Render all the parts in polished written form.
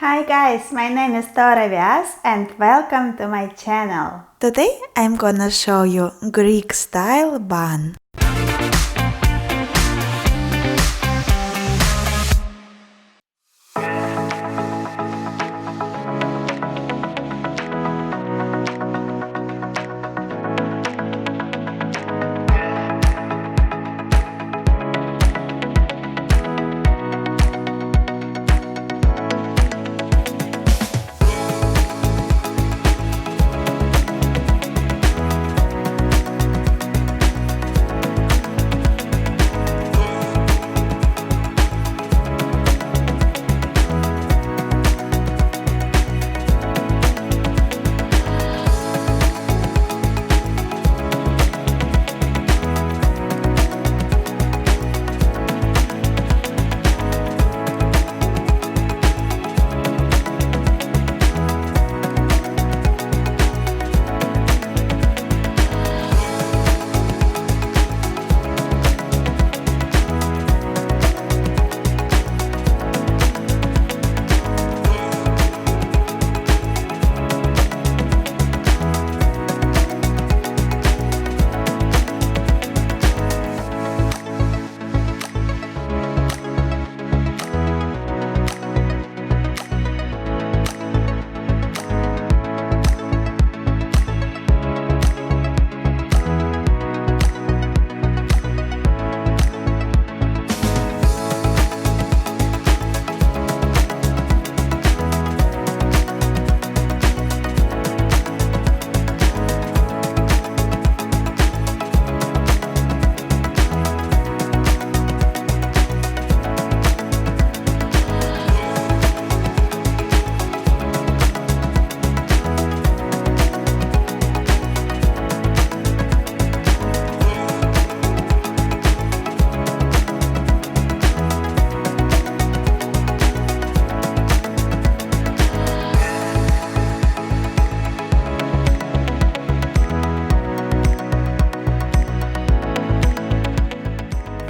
Hi guys, my name is Tora Vyas and welcome to my channel. Today I'm gonna show you Greek style bun.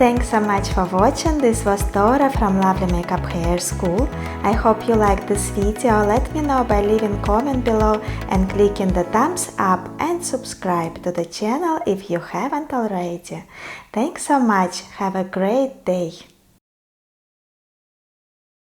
Thanks so much for watching. This was Tora from Lovely Makeup Hair School. I hope you liked this video. Let me know by leaving comment below and clicking the thumbs up and subscribe to the channel if you haven't already. Thanks so much. Have a great day.